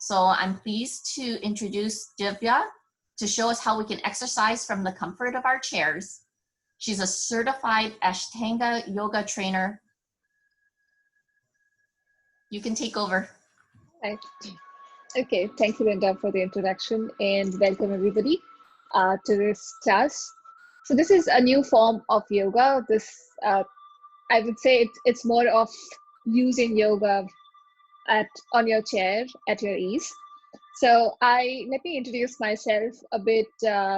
So I'm pleased to introduce Divya to show us how we can exercise from the comfort of our chairs. She's a certified Ashtanga yoga trainer. You can take over. Right. Okay, thank you, Linda, for the introduction, and welcome everybody to this class. So this is a new form of yoga. This, I would say it's more of using yoga on your chair at your ease. So let me introduce myself a bit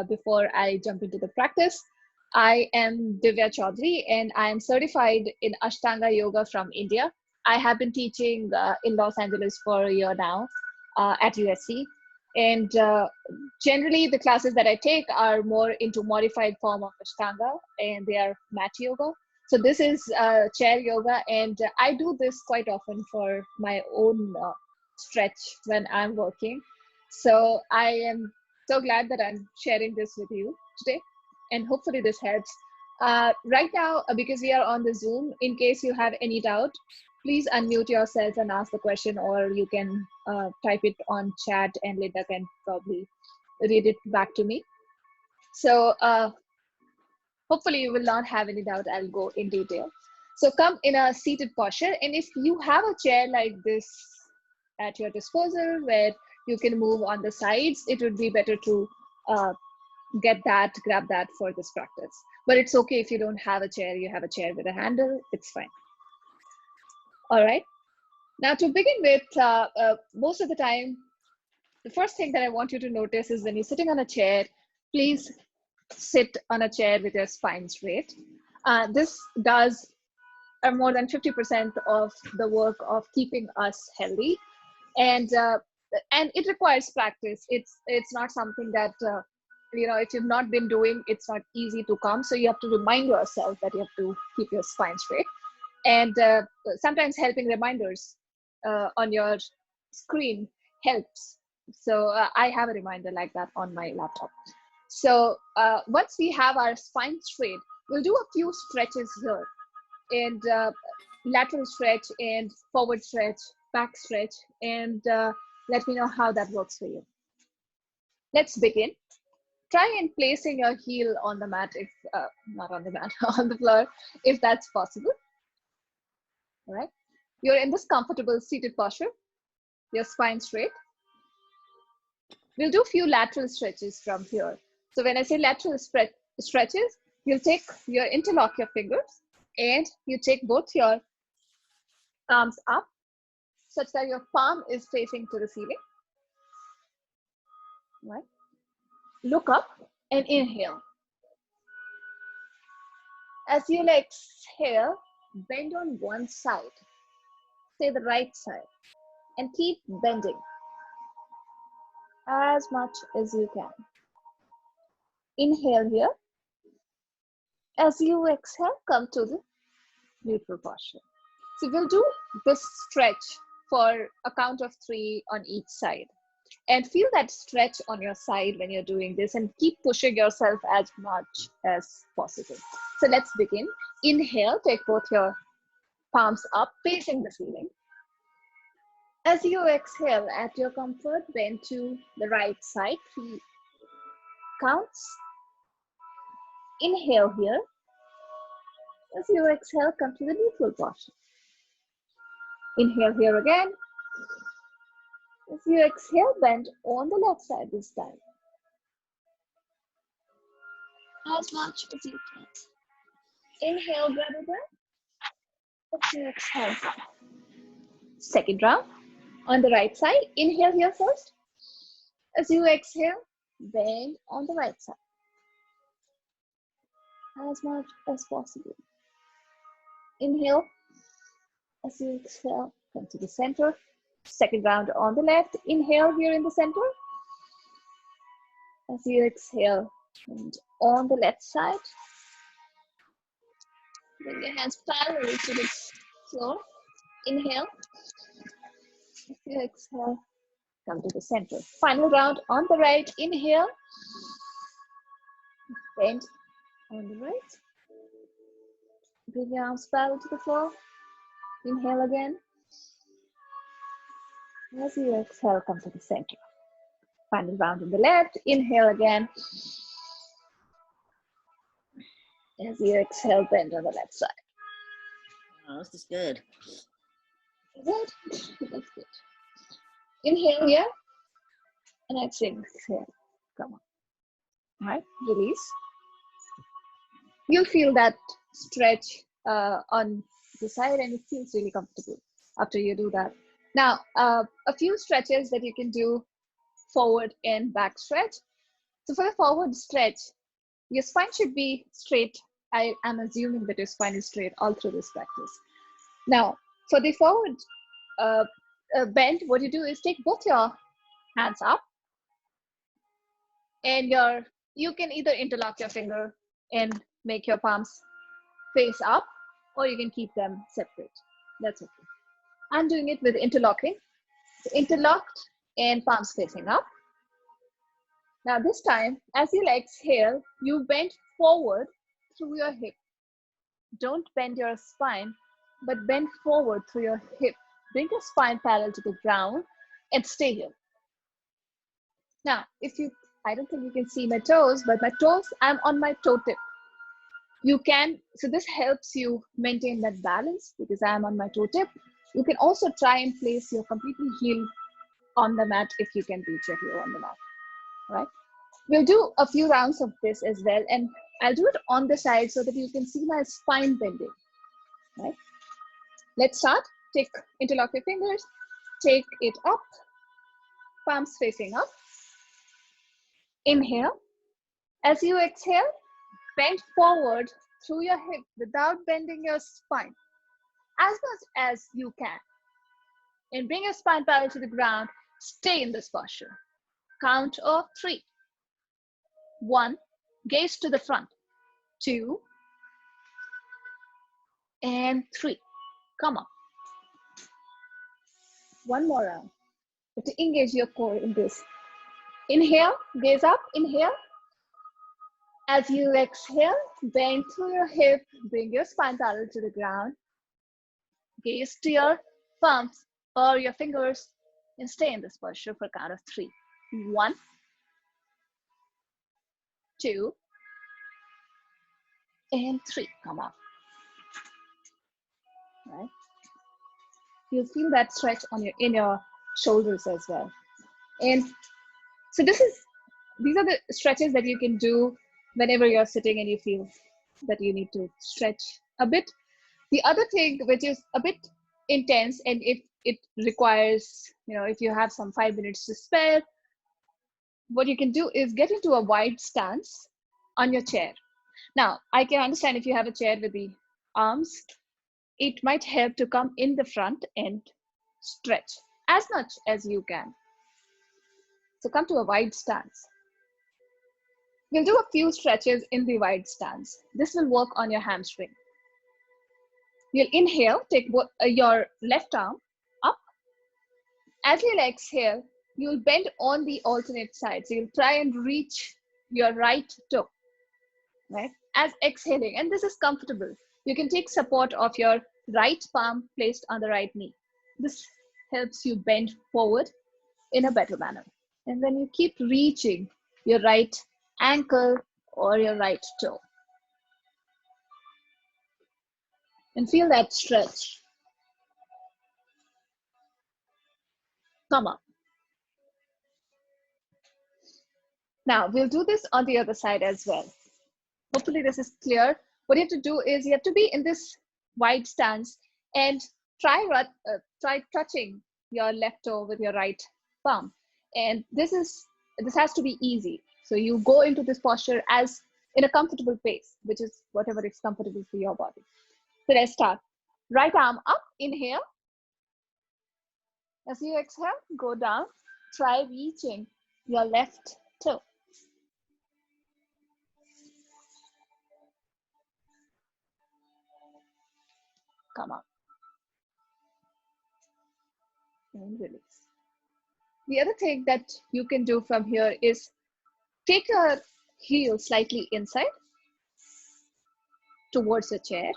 before I jump into the practice. I am Divya Chaudhary, and I am certified in Ashtanga Yoga from India. I have been teaching in Los Angeles for a year now at USC. And generally, the classes that I take are more into modified form of Ashtanga, and they are mat yoga. So this is chair yoga, and I do this quite often for my own stretch when I'm working. So I am so glad that I'm sharing this with you today, and hopefully this helps. Right now, because we are on the Zoom, in case you have any doubt, please unmute yourself and ask the question, or you can type it on chat and Linda can probably read it back to me. So hopefully you will not have any doubt. I'll go in detail. So come in a seated posture, and if you have a chair like this at your disposal where you can move on the sides, it would be better to grab that for this practice. But it's okay if you don't have a chair, you have a chair with a handle, it's fine. All right. Now to begin with, most of the time, the first thing that I want you to notice is when you're sitting on a chair, please sit on a chair with your spine straight. This does more than 50% of the work of keeping us healthy. And it requires practice. It's not something that, if you've not been doing, it's not easy to come. So you have to remind yourself that you have to keep your spine straight. And sometimes helping reminders on your screen helps. So I have a reminder like that on my laptop. So once we have our spine straight, we'll do a few stretches here, and lateral stretch and forward stretch, back stretch, and let me know how that works for you. Let's begin. Try and placing your heel on the mat, if not on the mat, on the floor, if that's possible. All right. You're in this comfortable seated posture, your spine straight. We'll do a few lateral stretches from here. So when I say lateral stretches, you'll interlock your fingers, and you take both your arms up such that your palm is facing to the ceiling. Right? Look up and inhale. As you exhale, bend on one side, say the right side, and keep bending as much as you can. Inhale here. As you exhale, come to the neutral posture. So we'll do this stretch for a count of 3 on each side. And feel that stretch on your side when you're doing this, and keep pushing yourself as much as possible. So let's begin. Inhale, take both your palms up, facing the ceiling. As you exhale, at your comfort, bend to the right side, 3 counts. Inhale here. As you exhale, come to the neutral posture. Inhale here again. As you exhale, bend on the left side this time. As much as you can. Inhale, grab a breath. As you exhale. Second round. On the right side, inhale here first. As you exhale, bend on the right side. As much as possible. Inhale. As you exhale, come to the center. Second round on the left. Inhale here in the center. As you exhale, and on the left side. Bring your hands parallel to the floor. Inhale. As you exhale, come to the center. Final round on the right. Inhale. Bend on the right. Bring your arms parallel to the floor. Inhale again. As you exhale, come to the center. Final round in the left. Inhale again. As you exhale, bend on the left side. Oh, this is good. Good. That's good. Inhale here. And exhale. Come on. All right. Release. You'll feel that stretch on the side, and it feels really comfortable after you do that. Now, a few stretches that you can do, forward and back stretch. So for the forward stretch, your spine should be straight. I am assuming that your spine is straight all through this practice. Now, for the forward bend, what you do is take both your hands up, and you can either interlock your finger and make your palms face up, or you can keep them separate. That's okay. I'm doing it with interlocking. So interlocked and palms facing up. Now this time, as you exhale, you bend forward through your hip. Don't bend your spine, but bend forward through your hip. Bring your spine parallel to the ground and stay here. Now, I don't think you can see my toes, but my toes, I'm on my toe tip. So this helps you maintain that balance because I'm on my toe tip. You can also try and place your completely heel on the mat if you can reach your heel on the mat, right? We'll do a few rounds of this as well, and I'll do it on the side so that you can see my spine bending, right? Let's start. Interlock your fingers, take it up, palms facing up. Inhale. As you exhale, bend forward through your hip without bending your spine as much as you can. And bring your spine parallel to the ground. Stay in this posture. Count of 3. 1, gaze to the front. 2, and 3. Come on. One more round. You have to engage your core in this. Inhale, gaze up, inhale. As you exhale, bend through your hip, bring your spine parallel to the ground. Gaze to your palms or your fingers and stay in this posture for a count of 3. 1, 2, and 3. Come on. Right? You'll feel that stretch in your shoulders as well. And so these are the stretches that you can do whenever you're sitting and you feel that you need to stretch a bit. The other thing which is a bit intense, and if it requires, if you have some 5 minutes to spare, what you can do is get into a wide stance on your chair. Now, I can understand if you have a chair with the arms, it might help to come in the front and stretch as much as you can. So come to a wide stance. We'll do a few stretches in the wide stance. This will work on your hamstring. You'll inhale, take your left arm up. As you exhale, you'll bend on the alternate side. So you'll try and reach your right toe, right? As exhaling, and this is comfortable. You can take support of your right palm placed on the right knee. This helps you bend forward in a better manner. And then you keep reaching your right ankle or your right toe. And feel that stretch. Come on. Now, we'll do this on the other side as well. Hopefully this is clear. What you have to do is you have to be in this wide stance and try touching your left toe with your right palm. And this has to be easy. So you go into this posture as in a comfortable pace, which is whatever is comfortable for your body. So let's start. Right arm up, inhale. As you exhale, go down. Try reaching your left toe. Come on. And release. The other thing that you can do from here is take your heel slightly inside towards the chair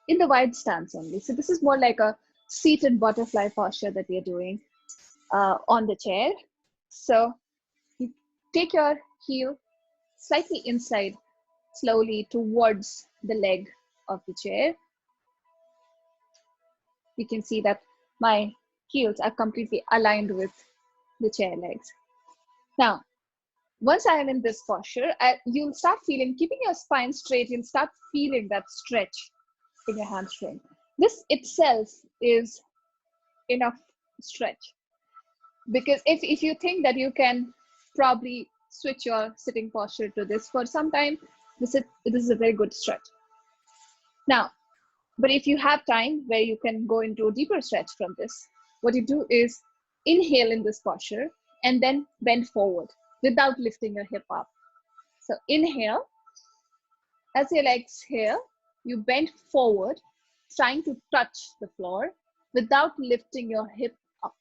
in the wide stance only. So this is more like a seated butterfly posture that we are doing on the chair. So you take your heel slightly inside, slowly towards the leg of the chair. You can see that my heels are completely aligned with the chair legs. Now, once I am in this posture, you'll start feeling, keeping your spine straight, you'll start feeling that stretch in your hamstring. This itself is enough stretch, because if you think that you can probably switch your sitting posture to this for some time, this is a very good stretch. Now, but if you have time where you can go into a deeper stretch from this, what you do is inhale in this posture and then bend forward without lifting your hip up. So inhale, as you exhale, you bend forward, trying to touch the floor without lifting your hip up.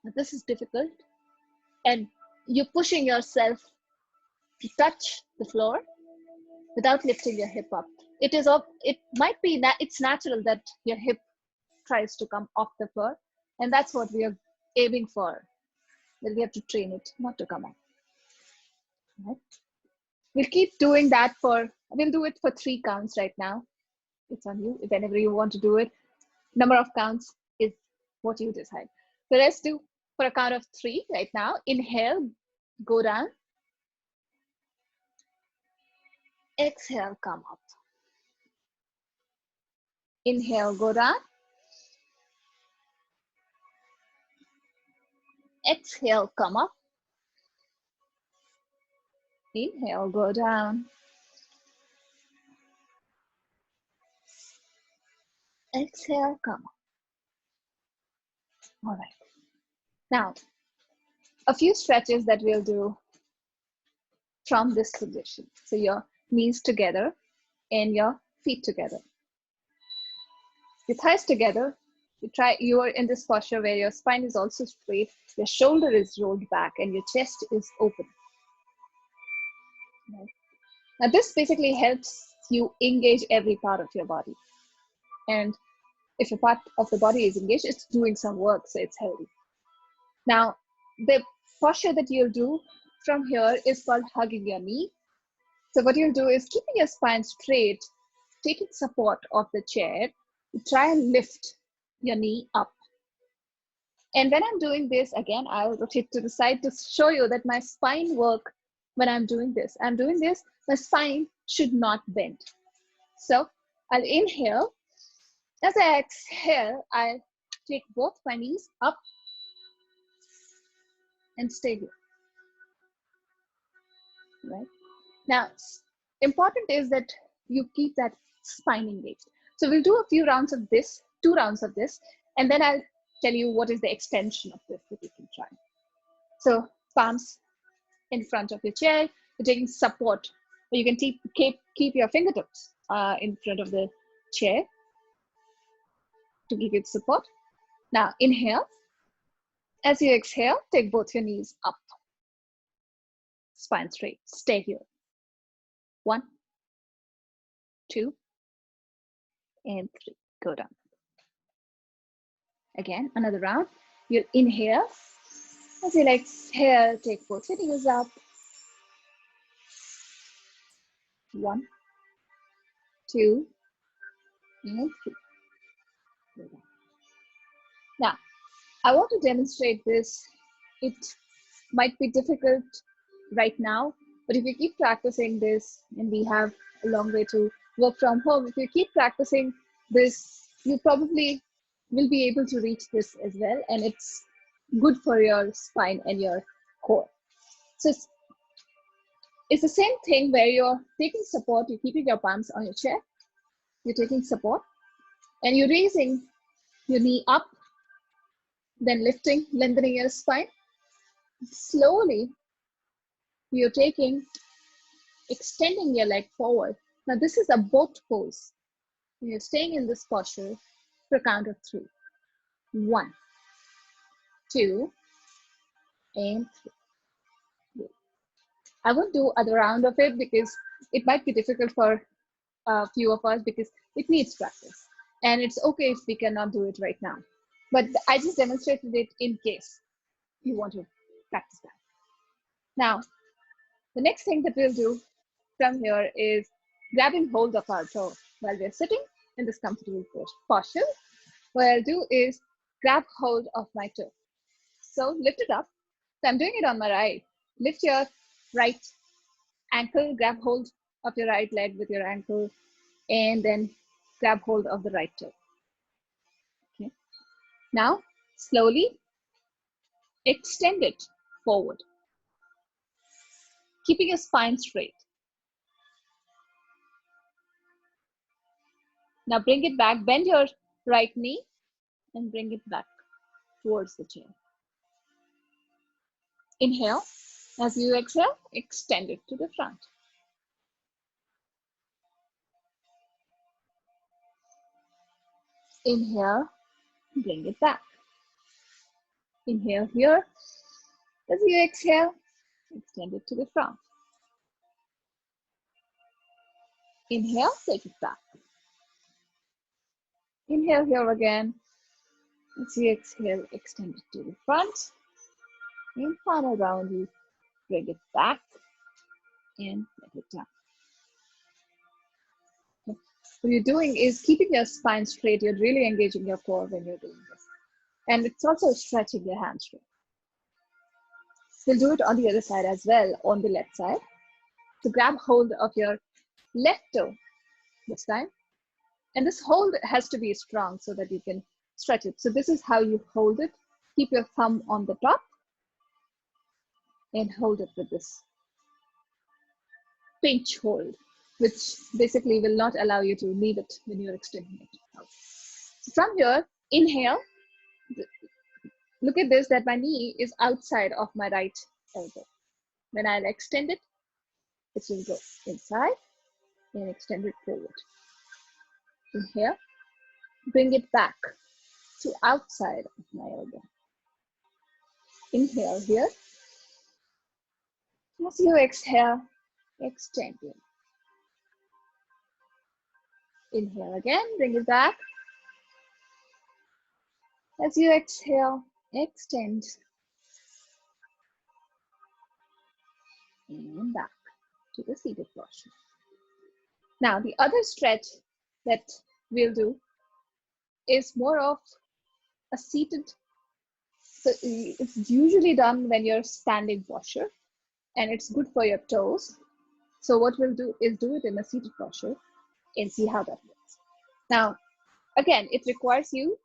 Now, this is difficult, and you're pushing yourself to touch the floor without lifting your hip up. It might be that it's natural that your hip tries to come off the floor, and that's what we are aiming for. That we have to train it not to come off. Right? We'll keep doing that we'll do it for 3 counts right now. It's on you. If whenever you want to do it, number of counts is what you decide. So let's do for a count of 3 right now. Inhale, go down. Exhale, come up. Inhale, go down. Exhale, come up. Inhale, go down. Exhale, come up. All right. Now, a few stretches that we'll do from this position. So your knees together and your feet together. Your thighs together. You are in this posture where your spine is also straight, your shoulder is rolled back, and your chest is open. Right. Now this basically helps you engage every part of your body. And if a part of the body is engaged, it's doing some work, so it's healthy. Now, the posture that you'll do from here is called hugging your knee. So what you'll do is keeping your spine straight, taking support of the chair, try and lift your knee up. And when I'm doing this, again, I'll rotate to the side to show you that my spine work when I'm doing this. I'm doing this, my spine should not bend. So I'll inhale. As I exhale, I'll take both my knees up and stay here. Right? Now, important is that you keep that spine engaged. So we'll do a few rounds of this, 2 rounds of this, and then I'll tell you what is the extension of this that you can try. So palms in front of your chair, you're taking support. You can keep your fingertips in front of the chair to give it support. Now inhale. As you exhale, take both your knees up. Spine straight, stay here. 1, 2, and 3, go down. Again, another round. You'll inhale. As you exhale, take both your knees up. 1, 2, and 3. Go down. Now, I want to demonstrate this. It might be difficult right now, but if you keep practicing this, and we have a long way to work from home, if you keep practicing this, you probably will be able to reach this as well, and it's good for your spine and your core. So it's the same thing where you're taking support, you're keeping your palms on your chair, you're taking support, and you're raising your knee up, then lifting, lengthening your spine. Slowly, you're extending your leg forward. Now this is a boat pose. You're staying in this posture for a count of 3. 1, 2, and 3. I won't do other round of it because it might be difficult for few of us because it needs practice. And it's okay if we cannot do it right now. But I just demonstrated it in case you want to practice that. Now, the next thing that we'll do from here is grabbing hold of our toe while we're sitting in this comfortable posture. What I'll do is grab hold of my toe. So lift it up. So I'm doing it on my right. Lift your right ankle, grab hold of your right leg with your ankle, and then grab hold of the right toe. Okay. Now, slowly extend it forward, keeping your spine straight. Now bring it back, bend your right knee and bring it back towards the chair. Inhale. As you exhale, extend it to the front. Inhale, bring it back. Inhale here. As you exhale, extend it to the front. Inhale, take it back. Inhale here again. As you exhale, extend it to the front. And final round, you bring it back and let it down. Okay. What you're doing is keeping your spine straight. You're really engaging your core when you're doing this. And it's also stretching your hamstring. We'll do it on the other side as well, on the left side. So grab hold of your left toe this time. And this hold has to be strong so that you can stretch it. So this is how you hold it. Keep your thumb on the top and hold it with this pinch hold, which basically will not allow you to leave it when you're extending it out. So from here, inhale. Look at this, that my knee is outside of my right elbow. When I'll extend it, it will go inside and extend it forward. Inhale, bring it back to outside of my elbow. Inhale here. As you exhale, extend it. Inhale again, bring it back. As you exhale, extend. And back to the seated posture. Now, the other stretch that we'll do is more of a seated. So it's usually done when you're standing posture, and it's good for your toes. So what we'll do is do it in a seated posture and see how that works. Now, again, it requires you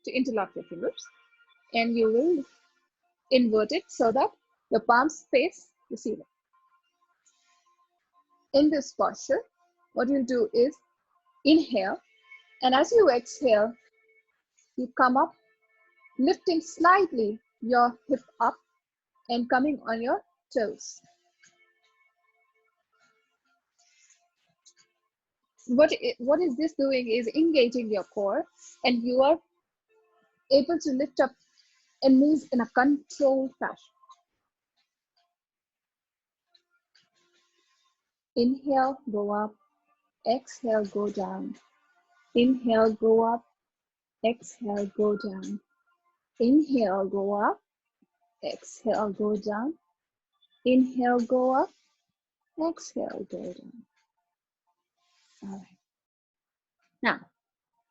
to interlock your fingers, and you will invert it so that your palms face the ceiling. In this posture, what you'll do is inhale, and as you exhale, you come up, lifting slightly your hip up and coming on your toes. What is this doing is engaging your core, and you are able to lift up and move in a controlled fashion. Inhale, go up. Exhale, go down. Inhale, go up. Exhale, go down. Inhale, go up. Exhale, go down. Inhale, go up. Exhale, go down. All right. Now,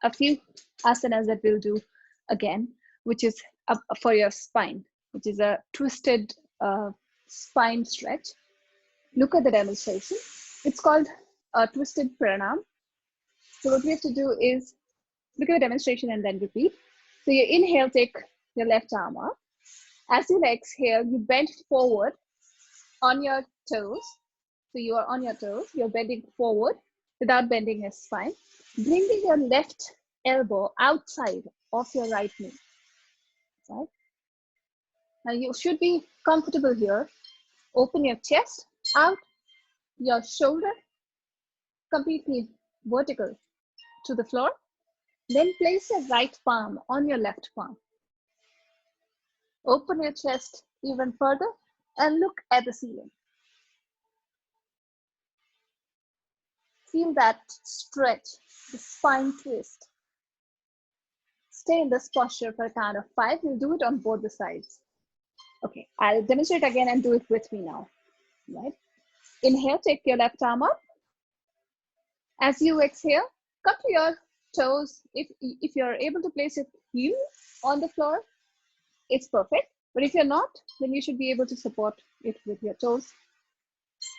a few asanas that we'll do again, which is up for your spine, which is a twisted spine stretch. Look at the demonstration. It's called a twisted pranam. So what we have to do is look at the demonstration and then repeat. So you inhale, take your left arm up. As you exhale, you bend forward on your toes. So you are on your toes, you're bending forward without bending your spine. Bringing your left elbow outside of your right knee. Right? Now you should be comfortable here. Open your chest out, your shoulder completely vertical to the floor. Then place your right palm on your left palm. Open your chest even further and look at the ceiling. Feel that stretch, the spine twist. Stay in this posture for a count of 5. We'll do it on both the sides. Okay, I'll demonstrate again and do it with me now. Right? Inhale, take your left arm up. As you exhale, come to your toes. If you're able to place your heel on the floor, it's perfect. But if you're not, then you should be able to support it with your toes.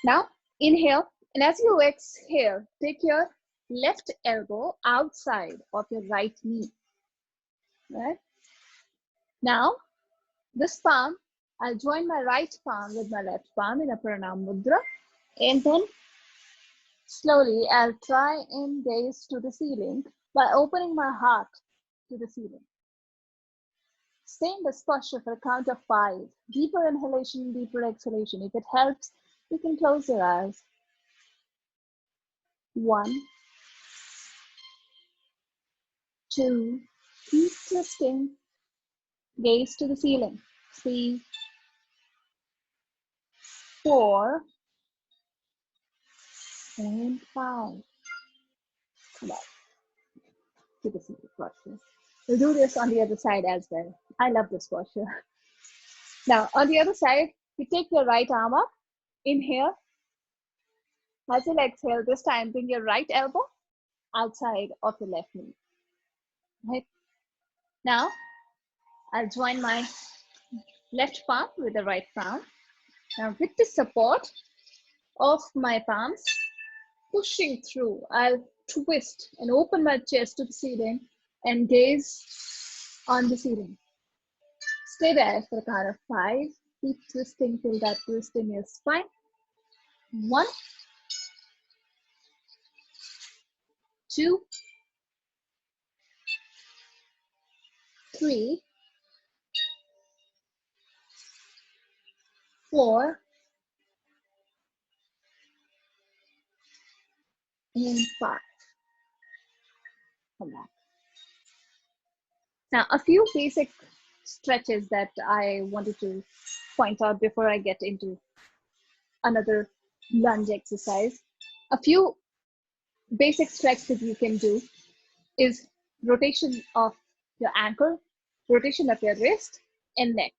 Now, inhale, and as you exhale, take your left elbow outside of your right knee. Right? Now, this palm, I'll join my right palm with my left palm in a pranam mudra, and then slowly I'll try and gaze to the ceiling by opening my heart to the ceiling. Stay in this posture for a count of 5. Deeper inhalation, deeper exhalation. If it helps, you can close your eyes. 1, 2, keep twisting. Gaze to the ceiling. 3, 4, and 5. Come on. To the ceiling posture. We'll do this on the other side as well. I love this posture. Now, on the other side, you take your right arm up. Inhale. As you exhale, this time bring your right elbow outside of the left knee. Right? Now, I'll join my left palm with the right palm. Now, with the support of my palms, pushing through, I'll twist and open my chest to the ceiling and gaze on the ceiling. Stay there for a count of 5. Keep twisting till that twist in your spine. 1, 2, 3, 4, and 5. Come back. Now, a few basic stretches that I wanted to point out before I get into another lunge exercise. A few basic stretches that you can do is rotation of your ankle, rotation of your wrist and neck.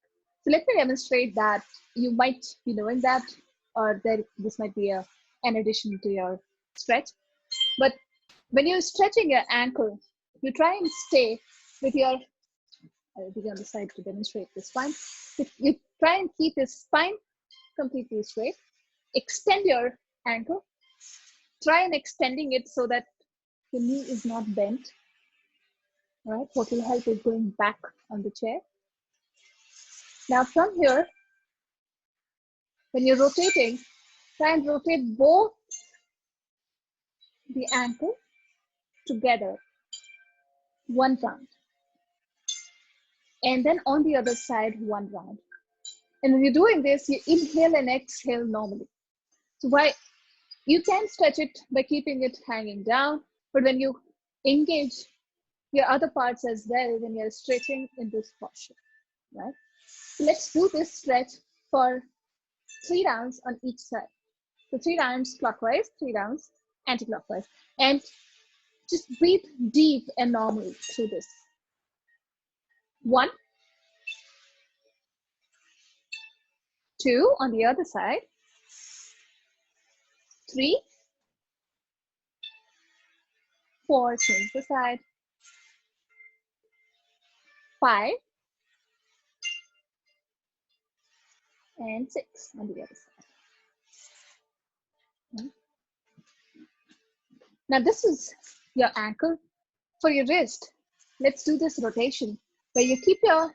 So let me demonstrate that. You might be knowing that, or this might be an addition to your stretch. But when you're stretching your ankle, you try and stay with your, I'll be on the side to demonstrate this spine. You try and keep your spine completely straight. Extend your ankle. Try and extending it so that the knee is not bent. All right, what will help is going back on the chair. Now from here, when you're rotating, try and rotate both the ankle together, 1 round. And then on the other side, 1 round. And when you're doing this, you inhale and exhale normally. So why you can stretch it by keeping it hanging down, but when you engage your other parts as well, when you're stretching in this posture, right? So let's do this stretch for 3 rounds on each side. So 3 rounds clockwise, 3 rounds anti-clockwise. And just breathe deep and normally through this. 1, 2 on the other side. 3, 4, change the side. 5, and 6 on the other side. Now this is your ankle. For your wrist, let's do this rotation where you keep your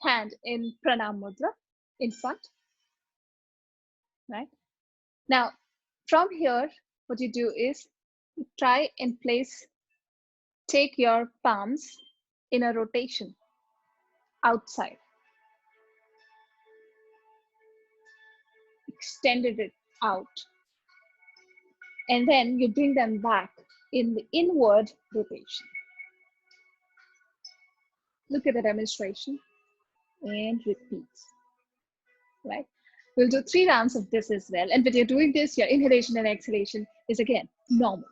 hand in pranam mudra in front, right? Now from here, what you do is you try and take your palms in a rotation outside. Extended it out. And then you bring them back in the inward rotation. Look at the demonstration and repeat, right? We'll do 3 rounds of this as well. And when you're doing this, your inhalation and exhalation is again normal.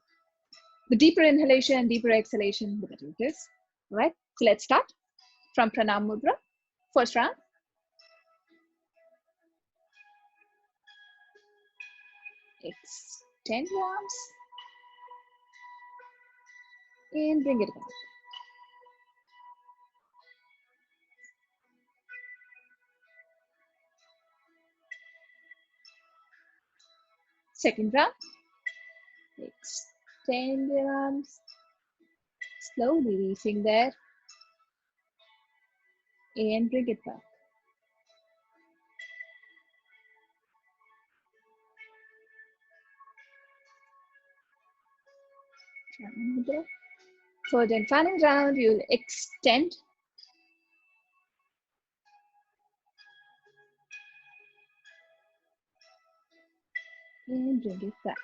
The deeper inhalation and deeper exhalation, the better it is. All right, so let's start from Pranam Mudra. First round. Extend your arms and bring it back. Second round. Extend your arms, slowly reaching there and bring it back. Third and final round, you'll extend and bring it back.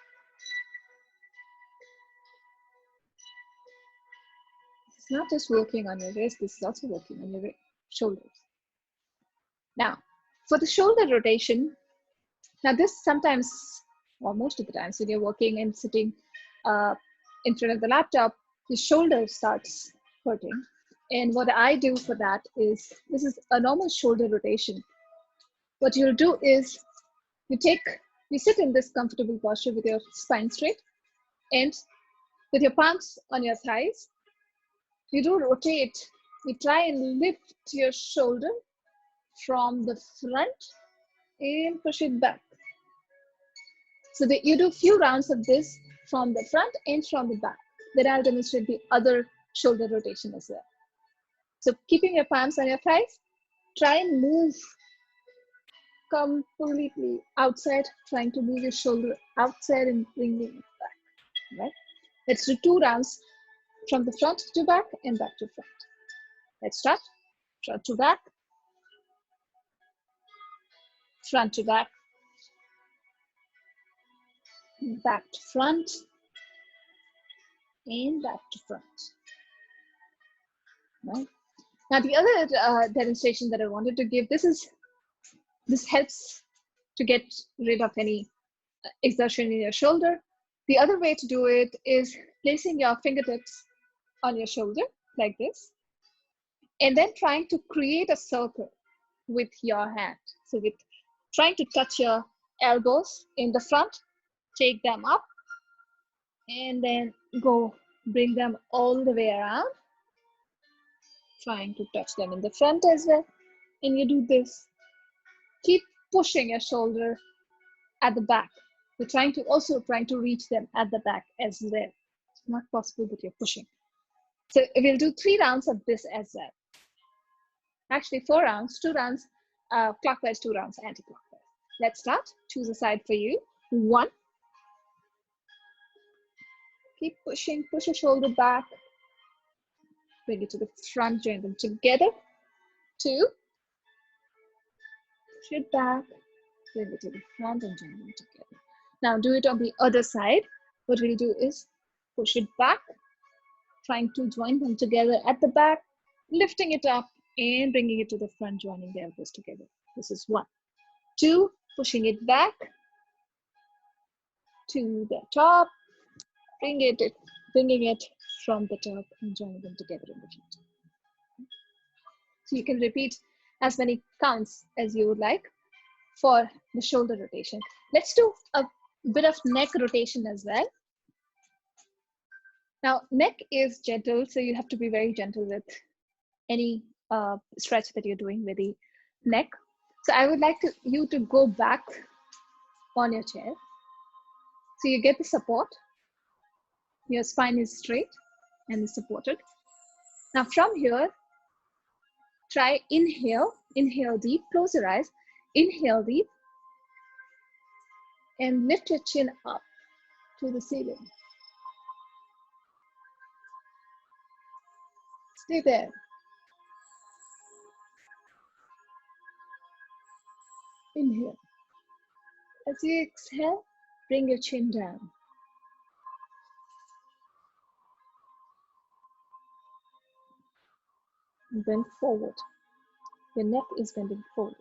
This is not just working on your wrist, this is also working on your shoulders. Now, for the shoulder rotation, now this sometimes, or most of the times when you're working and sitting in front of the laptop, the shoulder starts hurting. And what I do for that is, this is a normal shoulder rotation. What you'll do is, you sit in this comfortable posture with your spine straight, and with your palms on your thighs, you do rotate. You try and lift your shoulder from the front and push it back. So that you do a few rounds of this from the front and from the back. Then I'll demonstrate the other shoulder rotation as well. So keeping your palms on your thighs, try and move completely outside, trying to move your shoulder outside and bringing it back, right? Let's do 2 rounds from the front to back and back to front. Let's start. Front to back, front to back, back to front, and back to front. Right? Now the other demonstration that I wanted to give, this helps to get rid of any exertion in your shoulder. The other way to do it is placing your fingertips on your shoulder like this, and then trying to create a circle with your hand. So with trying to touch your elbows in the front, take them up, and then bring them all the way around, trying to touch them in the front as well. And you do this. Keep pushing your shoulder at the back. You're trying to reach them at the back as well. It's not possible, but you're pushing. So we'll do 3 rounds of this as well. Actually 4 rounds, 2 rounds clockwise, 2 rounds anti-clockwise. Let's start. Choose a side for you. 1. Keep pushing, push your shoulder back. Bring it to the front, join them together. 2. Push it back, bring it to the front and join them together. Now do it on the other side. What we'll do is push it back, trying to join them together at the back, lifting it up and bringing it to the front, joining the elbows together. This is 1. 2, pushing it back to the top, bringing it from the top and joining them together in the front. So you can repeat as many counts as you would like for the shoulder rotation. Let's do a bit of neck rotation as well. Now, neck is gentle, so you have to be very gentle with any stretch that you're doing with the neck. So I would like you to go back on your chair. So you get the support. Your spine is straight and is supported. Now from here, try inhale deep, close your eyes, inhale deep, and lift your chin up to the ceiling. Stay there. Inhale. As you exhale, bring your chin down. And bend forward. Your neck is bending forward.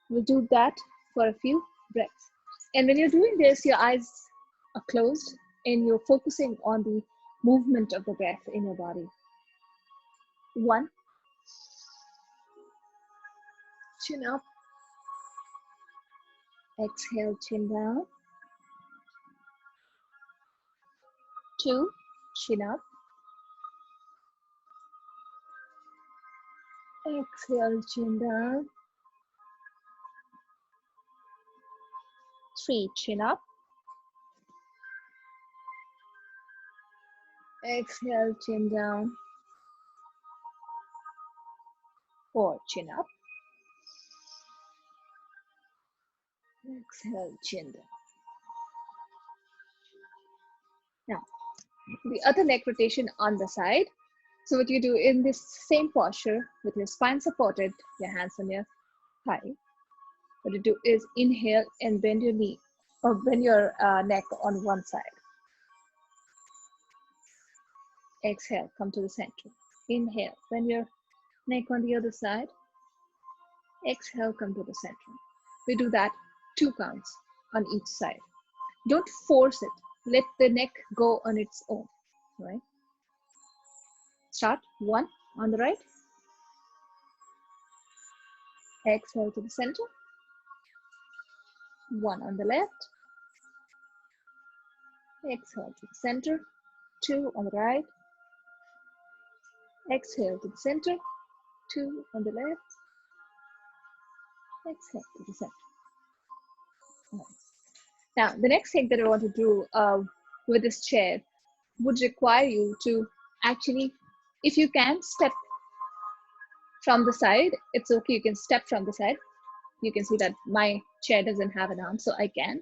We'll do that for a few breaths. And when you're doing this, your eyes are closed and you're focusing on the movement of the breath in your body. 1, chin up, exhale, chin down. 2, chin up, exhale, chin down. 3, chin up, exhale, chin down. 4, chin up, exhale, chin down. Now, the other neck rotation on the side. So what you do in this same posture with your spine supported, your hands on your thigh, what you do is inhale and bend your knee or bend your neck on one side. Exhale, come to the center. Inhale, bend your neck on the other side. Exhale, come to the center. We do that 2 counts on each side. Don't force it. Let the neck go on its own, right? Start 1 on the right. Exhale to the center. 1 on the left. Exhale to the center. 2 on the right. Exhale to the center. 2 on the left. Exhale to the center. Right. Now, the next thing that I want to do with this chair would require you to actually, if you can, step from the side. It's okay, you can step from the side. You can see that my chair doesn't have an arm, so I can.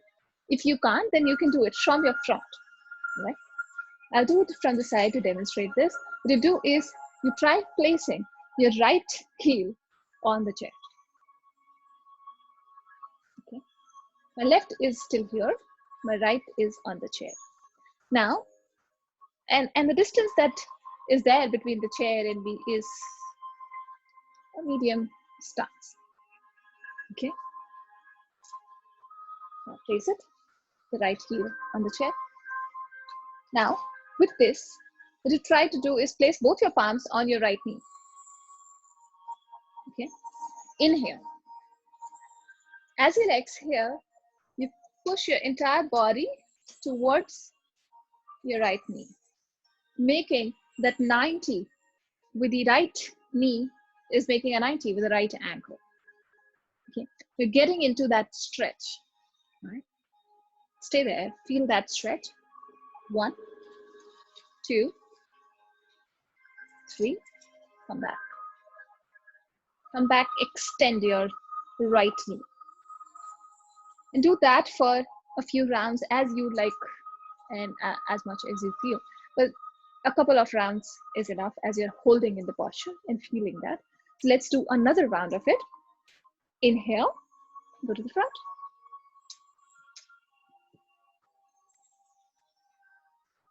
If you can't, then you can do it from your front, right? I'll do it from the side to demonstrate this. What you do is you try placing your right heel on the chair. Okay. My left is still here. My right is on the chair. Now, and the distance that is there between the chair and me is a medium stance. Okay. Now place it, the right heel on the chair. Now, with this, what you try to do is place both your palms on your right knee. Okay. Inhale. As you exhale, you push your entire body towards your right knee, making that 90 with the right knee is making a 90 with the right ankle. Okay. You're getting into that stretch, right? Stay there, feel that stretch. 1, 2, 3, come back. Come back, extend your right knee. And do that for a few rounds as you like and as much as you feel. But a couple of rounds is enough as you're holding in the posture and feeling that. So let's do another round of it. Inhale, go to the front.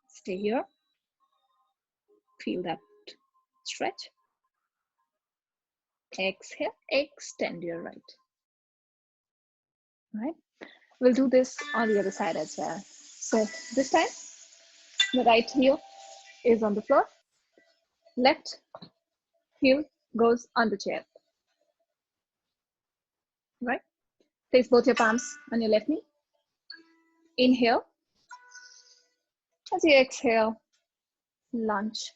Stay here. Feel that stretch. Exhale, extend your right. All right. We'll do this on the other side as well. So this time, the right heel is on the floor. Left heel goes on the chair. Right? Place both your palms on your left knee. Inhale. As you exhale, lunge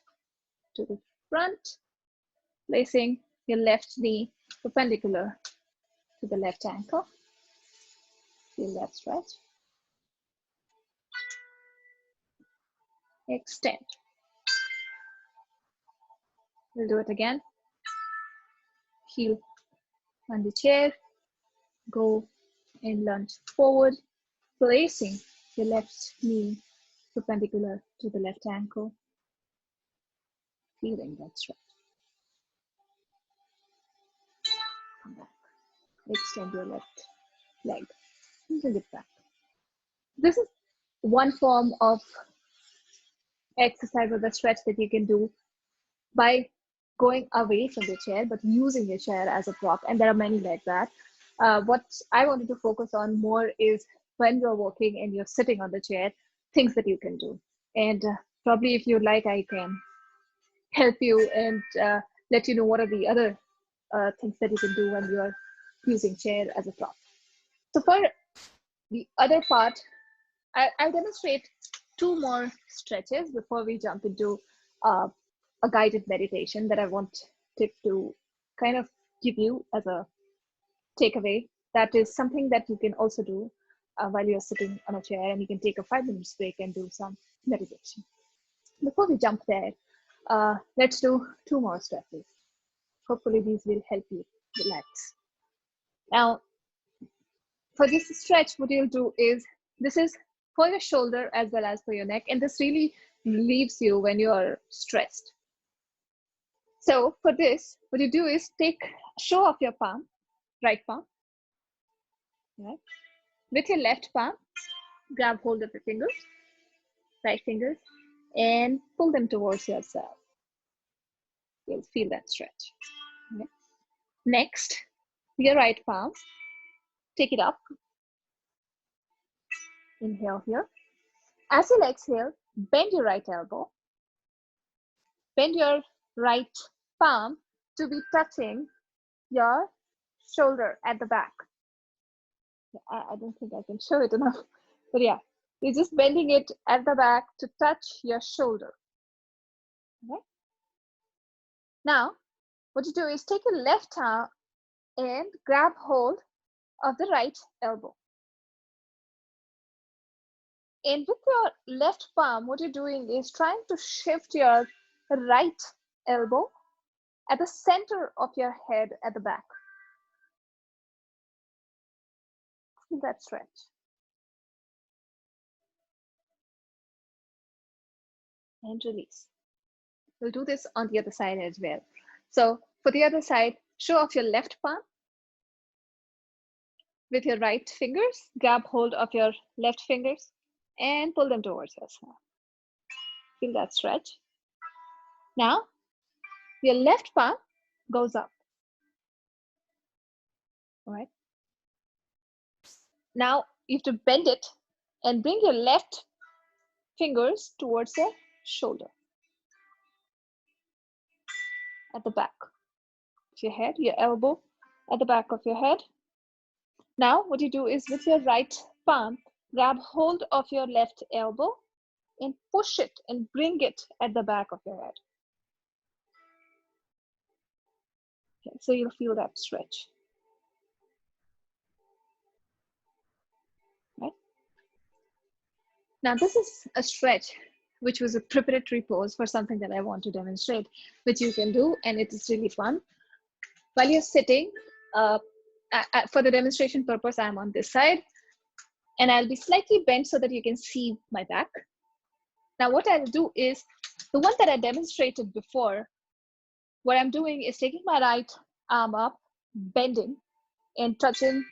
to the front, placing your left knee perpendicular to the left ankle. Feel that stretch. Extend. We'll do it again. Heel on the chair. Go and lunge forward, placing your left knee perpendicular to the left ankle. Feeling that stretch. Come back. Extend your left leg. Bring it back. This is one form of exercise or the stretch that you can do by going away from the chair, but using your chair as a prop. And there are many like that. What I wanted to focus on more is when you're walking and you're sitting on the chair, things that you can do. And probably if you'd like, I can help you and let you know what are the other things that you can do when you are using chair as a prop. So for the other part, I'll demonstrate 2 more stretches before we jump into a guided meditation that I wanted to kind of give you as a takeaway. That is something that you can also do while you're sitting on a chair, and you can take a 5-minute break and do some meditation. Before we jump there, let's do 2 more stretches. Hopefully these will help you relax. Now, for this stretch, what you'll do is, this is for your shoulder as well as for your neck, and this really relieves you when you are stressed. So for this, what you do is show off your palm, right palm, right? With your left palm, grab hold of your fingers, right fingers, and pull them towards yourself. You'll feel that stretch. Okay. Next, your right palm, take it up. Inhale here. As you exhale, bend your right elbow. Bend your right palm to be touching your shoulder at the back. I don't think I can show it enough, but yeah, you're just bending it at the back to touch your shoulder. Okay. Now, what you do is take your left arm and grab hold of the right elbow. And with your left palm, what you're doing is trying to shift your right elbow at the center of your head at the back. Feel that stretch. And release. We'll do this on the other side as well. So for the other side, show off your left palm. With your right fingers, grab hold of your left fingers and pull them towards yourself. Feel that stretch. Now, your left palm goes up. All right. Now, you have to bend it and bring your left fingers towards the shoulder. At the back of your head, your elbow at the back of your head. Now, what you do is with your right palm, grab hold of your left elbow and push it and bring it at the back of your head. Okay, so you'll feel that stretch. Right? Now, this is a stretch which was a preparatory pose for something that I want to demonstrate, which you can do, and it is really fun. While you're sitting, for the demonstration purpose, I'm on this side, and I'll be slightly bent so that you can see my back. Now, what I'll do is, the one that I demonstrated before, what I'm doing is taking my right arm up, bending, and touching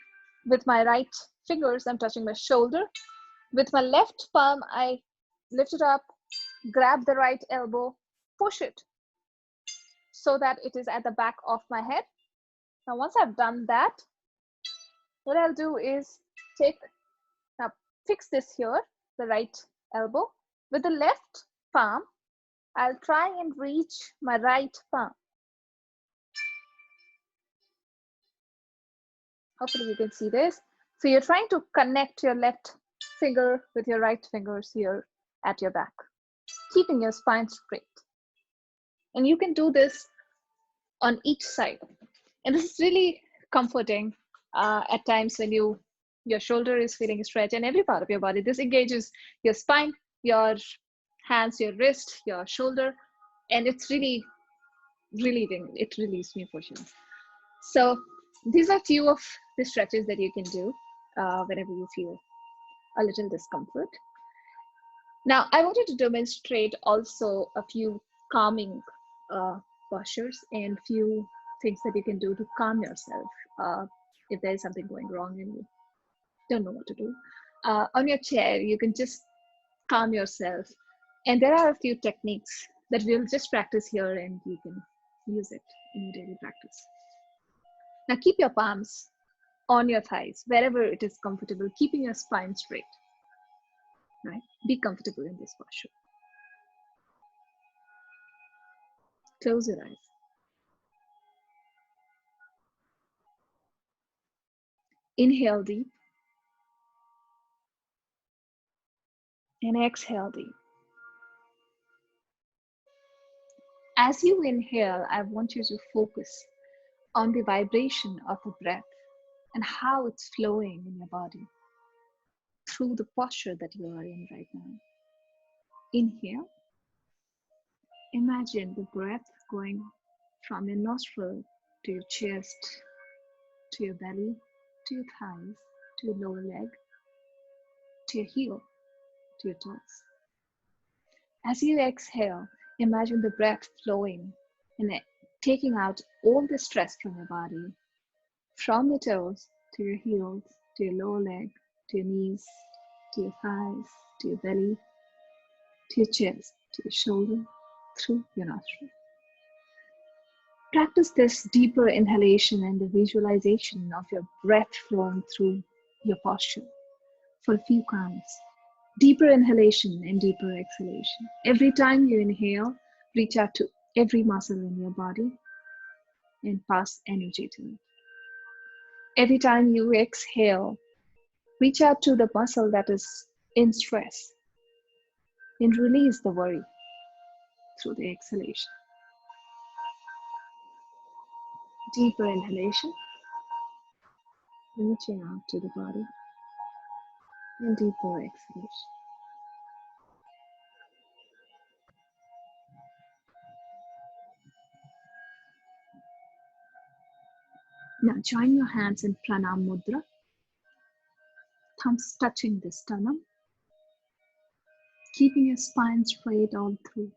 with my right fingers, I'm touching my shoulder. With my left palm, I lift it up, grab the right elbow, push it so that it is at the back of my head. Now, once I've done that, what I'll do is now fix this here, the right elbow. With the left palm, I'll try and reach my right palm. Hopefully you can see this. So you're trying to connect your left finger with your right fingers here at your back, keeping your spine straight. And you can do this on each side. And this is really comforting at times when your shoulder is feeling stretched, and every part of your body. This engages your spine, your hands, your wrist, your shoulder, and it's really relieving. It relieves me for sure. So these are a few of the stretches that you can do whenever you feel a little discomfort. Now, I wanted to demonstrate also a few calming postures and few things that you can do to calm yourself if there is something going wrong and you don't know what to do. On your chair, you can just calm yourself. And there are a few techniques that we'll just practice here, and you can use it in your daily practice. Now, keep your palms on your thighs, wherever it is comfortable, keeping your spine straight. right? Be comfortable in this posture. Close your eyes. Inhale deep and exhale deep. As you inhale, I want you to focus on the vibration of the breath and how it's flowing in your body through the posture that you are in right now. Inhale. Imagine the breath going from your nostril to your chest, to your belly, to your thighs, to your lower leg, to your heel, to your toes. As you exhale, imagine the breath flowing and taking out all the stress from your body, from your toes to your heels, to your lower leg, to your knees, to your thighs, to your belly, to your chest, to your shoulder, through your nostrils. Practice this deeper inhalation and the visualization of your breath flowing through your posture for a few counts. Deeper inhalation and deeper exhalation. Every time you inhale, reach out to every muscle in your body and pass energy to it. Every time you exhale, reach out to the muscle that is in stress and release the worry through the exhalation. Deeper inhalation, reaching out to the body, and deeper exhalation. Now join your hands in pranam mudra, thumbs touching the sternum, keeping your spine straight all through.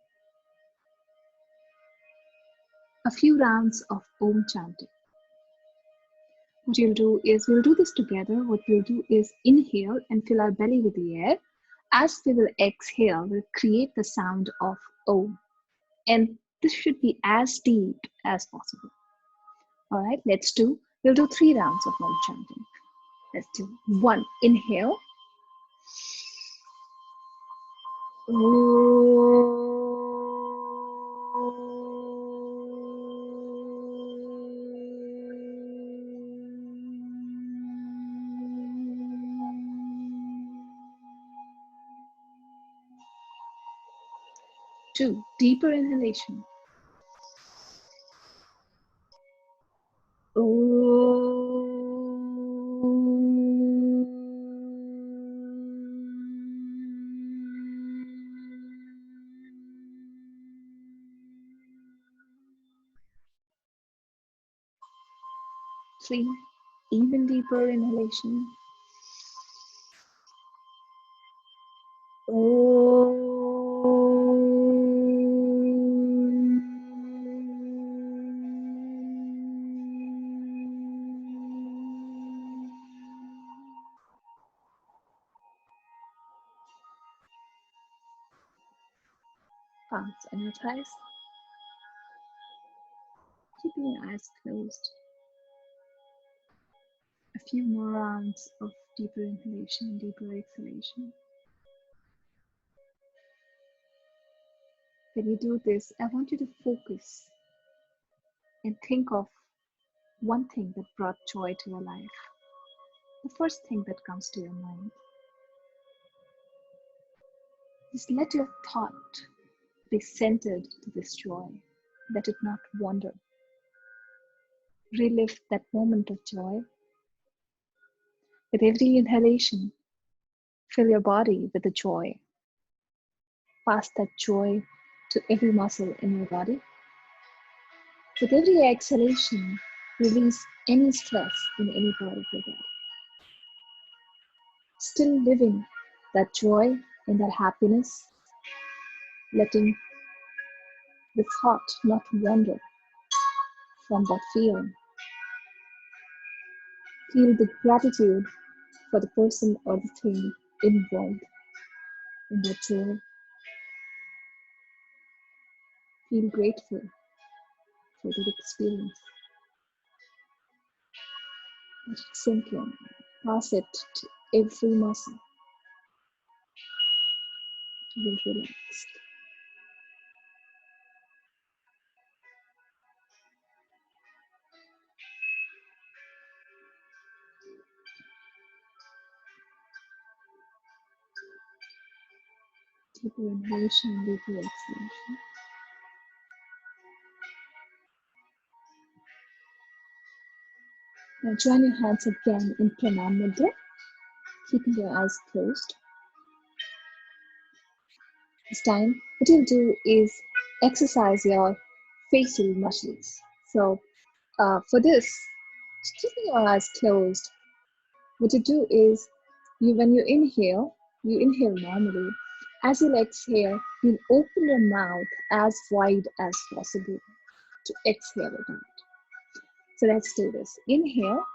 A few rounds of Om chanting. What you'll do is, we'll do this together. What we'll do is inhale and fill our belly with the air. As we will exhale, we'll create the sound of Om. And this should be as deep as possible. All right, we'll do 3 rounds of Om chanting. Let's do 1. Inhale. Om. 2. Deeper inhalation. Three, even deeper inhalation. Palms on your thighs. Keeping your eyes closed. A few more rounds of deeper inhalation and deeper exhalation. When you do this, I want you to focus and think of one thing that brought joy to your life. The first thing that comes to your mind. Just let your thought be centered to this joy. Let it not wander. Relive that moment of joy. With every inhalation, fill your body with the joy. Pass that joy to every muscle in your body. With every exhalation, release any stress in any part of your body. Still living that joy and that happiness, letting the thought not wander from that feeling. Feel the gratitude for the person or the thing involved in that joy. Feel grateful for that experience. Let it sink in. Pass it to every muscle. to be relaxed. Deeper inhalation, deeper exhalation. Now join your hands again in Pranam Mudra, keeping your eyes closed. This time, what you'll do is exercise your facial muscles. So for this, keeping your eyes closed, what you do is, when you inhale normally. As you exhale, you'll open your mouth as wide as possible to exhale it out. So let's do this. Inhale.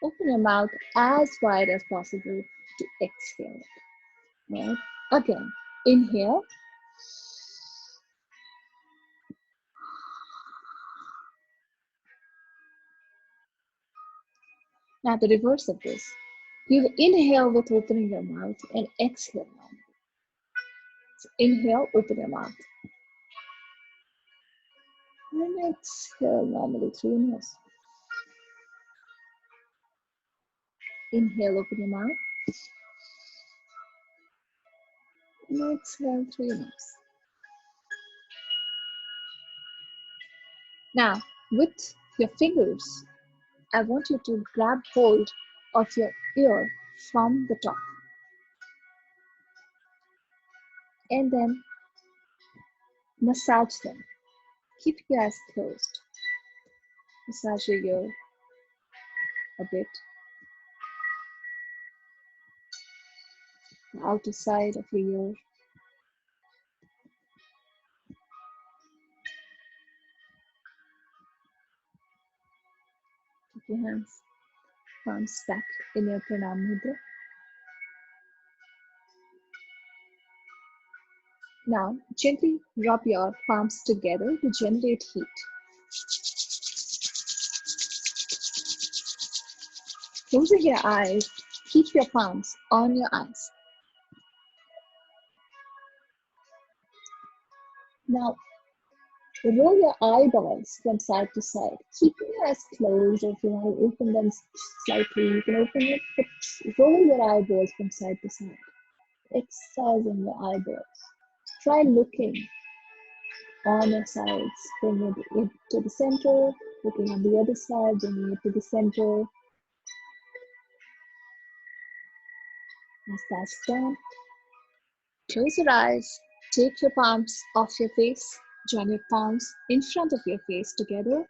Open your mouth as wide as possible to exhale. Right? Again, inhale. Now the reverse of this. You inhale with opening your mouth and exhale normally. So inhale, open your mouth. And exhale normally through your nose. Inhale, open your mouth. And exhale through your nose. Now, with your fingers, I want you to grab hold of your ear from the top. And then massage them. Keep your eyes closed. Massage your ear a bit. The outer side of your ear. Keep your hands, palms back in your Pranam Mudra. Now, gently rub your palms together to generate heat. Closing your eyes, keep your palms on your eyes. Now, roll your eyeballs from side to side. Keep your eyes closed, or if you want to open them slightly, you can open it, but roll your eyeballs from side to side. Exercising your eyeballs. Try looking on your sides, bringing it to the center, looking on the other side, bringing it to the center. As that's done, close your eyes, take your palms off your face, join your palms in front of your face together,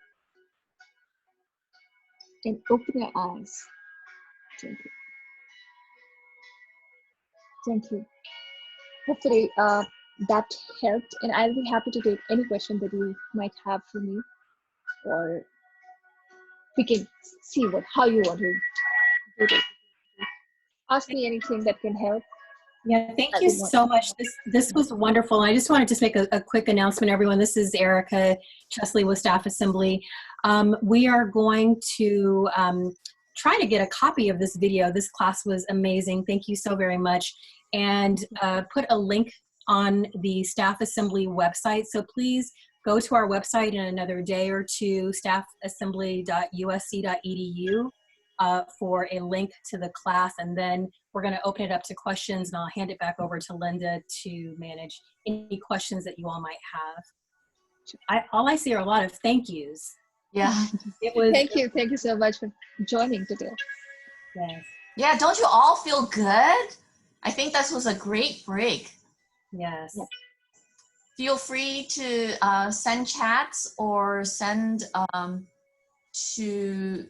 and open your eyes gently. Thank you. Hopefully that helped, and I'll be happy to take any question that you might have for me, or we can see how you want to do this. Ask me anything that can help. Yeah, thank you so much. This was wonderful. I just wanted to make a quick announcement, everyone. This is Erica Chesley with Staff Assembly. We are going to try to get a copy of this video. This class was amazing. Thank you so very much. And put a link on the Staff Assembly website. So please go to our website in another day or two, staffassembly.usc.edu. For a link to the class, and then we're going to open it up to questions, and I'll hand it back over to Linda to manage any questions that you all might have. All I see are a lot of thank yous. Yeah. Thank you so much for joining today. Yes. Yeah, don't you all feel good? I think this was a great break. Yes. Yeah. Feel free to send chats or send to,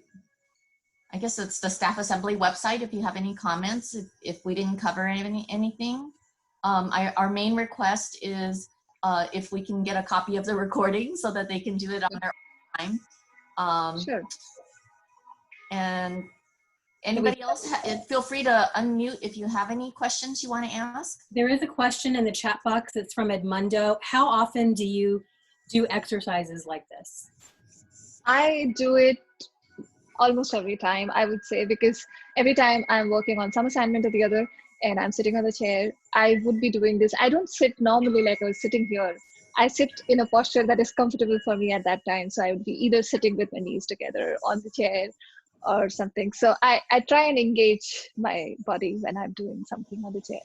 I guess it's the Staff Assembly website if you have any comments, if we didn't cover anything. Our main request is if we can get a copy of the recording so that they can do it on their own time. Sure. And anybody else, feel free to unmute if you have any questions you want to ask. There is a question in the chat box. It's from Edmundo. How often do you do exercises like this? I do it almost every time, I would say, because every time I'm working on some assignment or the other and I'm sitting on the chair, I would be doing this. I don't sit normally like I was sitting here. I sit in a posture that is comfortable for me at that time. So I would be either sitting with my knees together on the chair or something. So I try and engage my body when I'm doing something on the chair.